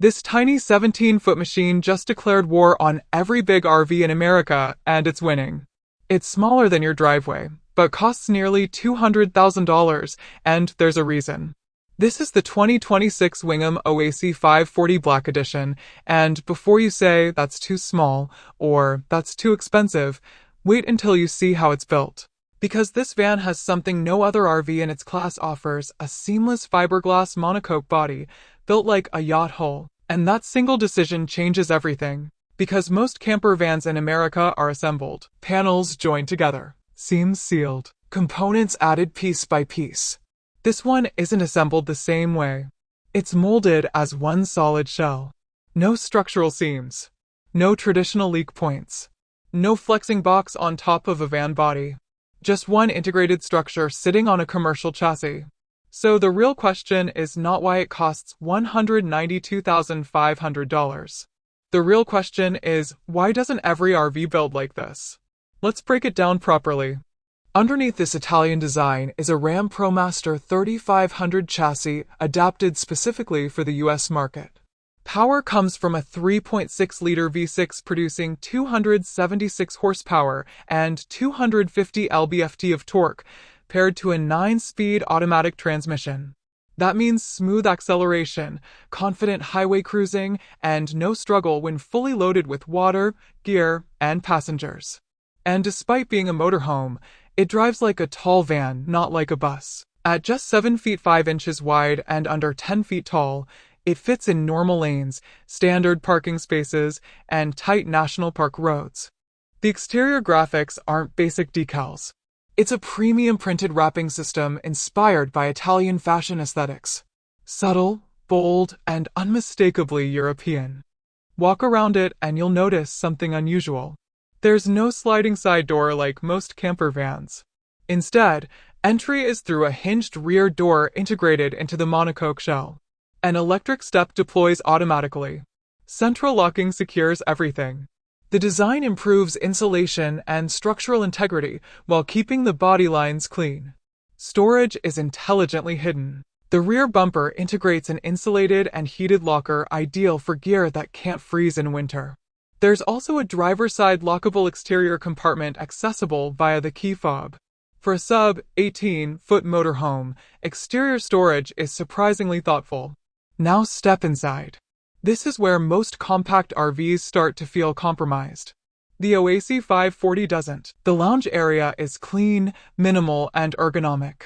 This tiny 17-foot machine just declared war on every big RV in America, and it's winning. It's smaller than your driveway, but costs nearly $200,000, and there's a reason. This is the 2026 Wingamm Oasi 540 Black Edition, and before you say that's too small or that's too expensive, wait until you see how it's built. Because this van has something no other RV in its class offers: a seamless fiberglass monocoque body built like a yacht hull. And that single decision changes everything. Because most camper vans in America are assembled, panels joined together, seams sealed, components added piece by piece. This one isn't assembled the same way. It's molded as one solid shell. No structural seams. No traditional leak points. No flexing box on top of a van body. Just one integrated structure sitting on a commercial chassis. So the real question is not why it costs $192,500. The real question is, why doesn't every RV build like this? Let's break it down properly. Underneath this Italian design is a Ram ProMaster 3500 chassis adapted specifically for the US market. Power comes from a 3.6-liter V6 producing 276 horsepower and 250 lb-ft of torque, paired to a 9-speed automatic transmission. That means smooth acceleration, confident highway cruising, and no struggle when fully loaded with water, gear, and passengers. And despite being a motorhome, it drives like a tall van, not like a bus. At just 7 feet 5 inches wide and under 10 feet tall, it fits in normal lanes, standard parking spaces, and tight national park roads. The exterior graphics aren't basic decals. It's a premium printed wrapping system inspired by Italian fashion aesthetics. Subtle, bold, and unmistakably European. Walk around it and you'll notice something unusual. There's no sliding side door like most camper vans. Instead, entry is through a hinged rear door integrated into the monocoque shell. An electric step deploys automatically. Central locking secures everything. The design improves insulation and structural integrity while keeping the body lines clean. Storage is intelligently hidden. The rear bumper integrates an insulated and heated locker ideal for gear that can't freeze in winter. There's also a driver's side lockable exterior compartment accessible via the key fob. For a sub-18-foot motorhome, exterior storage is surprisingly thoughtful. Now step inside. This is where most compact RVs start to feel compromised. The Oasi 540 doesn't. The lounge area is clean, minimal, and ergonomic.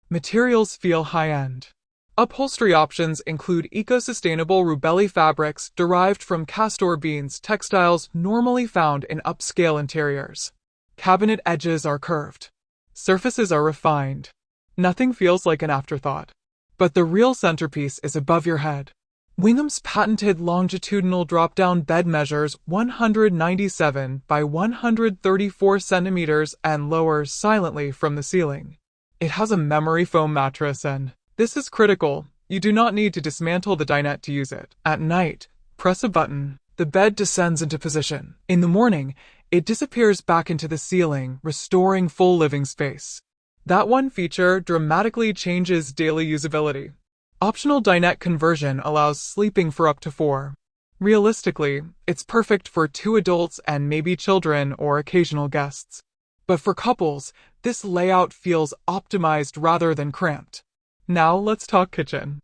Materials feel high-end. Upholstery options include eco-sustainable Rubelli fabrics derived from castor beans, textiles normally found in upscale interiors. Cabinet edges are curved. Surfaces are refined. Nothing feels like an afterthought. But the real centerpiece is above your head. Wingham's patented longitudinal drop-down bed measures 197 by 134 centimeters and lowers silently from the ceiling. It has a memory foam mattress, and this is critical. You do not need to dismantle the dinette to use it. At night, press a button. The bed descends into position. In the morning, it disappears back into the ceiling, restoring full living space. That one feature dramatically changes daily usability. Optional dinette conversion allows sleeping for up to 4. Realistically, it's perfect for 2 adults and maybe children or occasional guests. But for couples, this layout feels optimized rather than cramped. Now let's talk kitchen.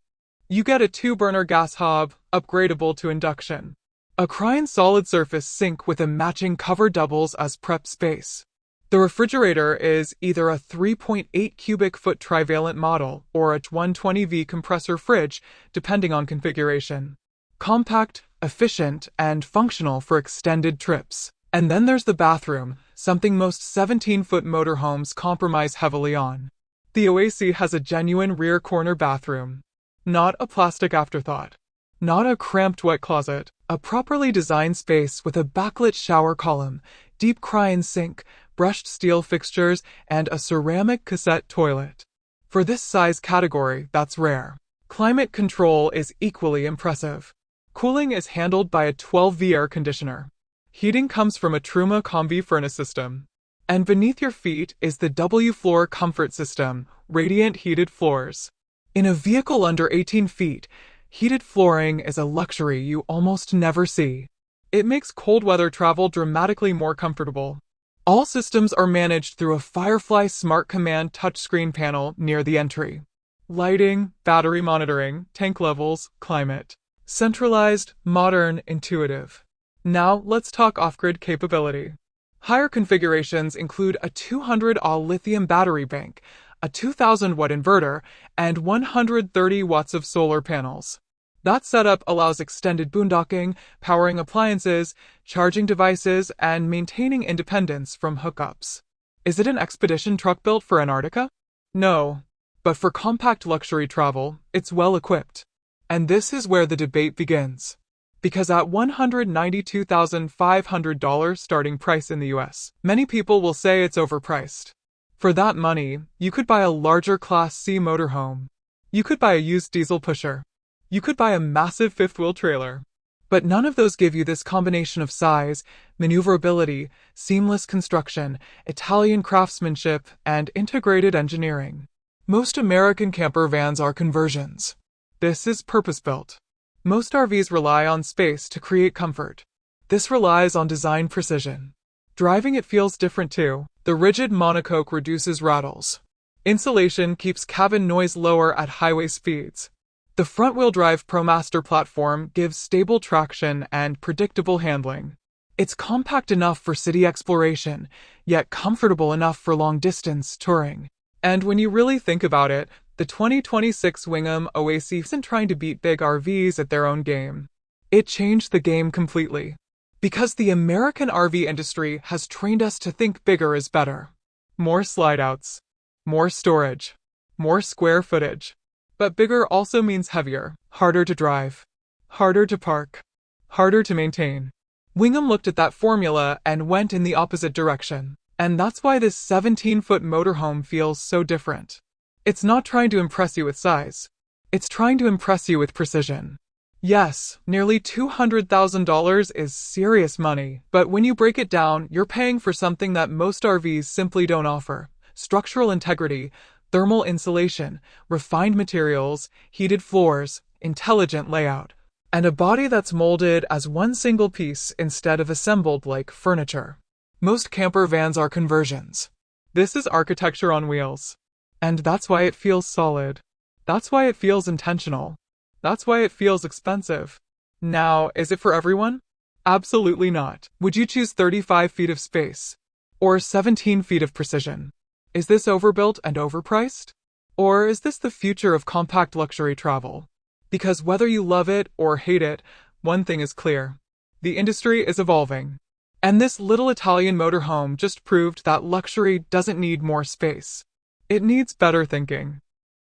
You get a 2-burner gas hob, upgradable to induction. A Krion solid surface sink with a matching cover doubles as prep space. The refrigerator is either a 3.8 cubic foot trivalent model or a 120V compressor fridge, depending on configuration. Compact, efficient, and functional for extended trips. And then there's the bathroom, something most 17-foot motorhomes compromise heavily on. The Oasi has a genuine rear corner bathroom. Not a plastic afterthought. Not a cramped wet closet. A properly designed space with a backlit shower column, deep Krion sink, brushed steel fixtures, and a ceramic cassette toilet. For this size category, that's rare. Climate control is equally impressive. Cooling is handled by a 12V air conditioner. Heating comes from a Truma Combi furnace system. And beneath your feet is the W-Floor comfort system, radiant heated floors. In a vehicle under 18 feet, Heated flooring is a luxury you almost never see. It makes cold weather travel dramatically more comfortable. All systems are managed through a Firefly Smart Command touchscreen panel near the entry. Lighting, battery monitoring, tank levels, climate. Centralized, modern, intuitive. Now let's talk off-grid capability. Higher configurations include a 200 Ah lithium battery bank, a 2000-watt inverter, and 130 watts of solar panels. That setup allows extended boondocking, powering appliances, charging devices, and maintaining independence from hookups. Is it an expedition truck built for Antarctica? No. But for compact luxury travel, it's well equipped. And this is where the debate begins. Because at $192,500 starting price in the US, many people will say it's overpriced. For that money, you could buy a larger Class C motorhome. You could buy a used diesel pusher. You could buy a massive fifth-wheel trailer. But none of those give you this combination of size, maneuverability, seamless construction, Italian craftsmanship, and integrated engineering. Most American camper vans are conversions. This is purpose-built. Most RVs rely on space to create comfort. This relies on design precision. Driving it feels different too. The rigid monocoque reduces rattles. Insulation keeps cabin noise lower at highway speeds. The front-wheel drive ProMaster platform gives stable traction and predictable handling. It's compact enough for city exploration, yet comfortable enough for long-distance touring. And when you really think about it, the 2026 Wingamm Oasi isn't trying to beat big RVs at their own game. It changed the game completely. Because the American RV industry has trained us to think bigger is better. More slide-outs. More storage. More square footage. But bigger also means heavier, harder to drive, harder to park, harder to maintain. Wingamm looked at that formula and went in the opposite direction. And that's why this 17-foot motorhome feels so different. It's not trying to impress you with size. It's trying to impress you with precision. Yes, nearly $200,000 is serious money, but when you break it down, you're paying for something that most RVs simply don't offer. Structural integrity, thermal insulation, refined materials, heated floors, intelligent layout, and a body that's molded as one single piece instead of assembled like furniture. Most camper vans are conversions. This is architecture on wheels. And that's why it feels solid. That's why it feels intentional. That's why it feels expensive. Now, is it for everyone? Absolutely not. Would you choose 35 feet of space? Or 17 feet of precision? Is this overbuilt and overpriced? Or is this the future of compact luxury travel? Because whether you love it or hate it, one thing is clear. The industry is evolving. And this little Italian motorhome just proved that luxury doesn't need more space. It needs better thinking.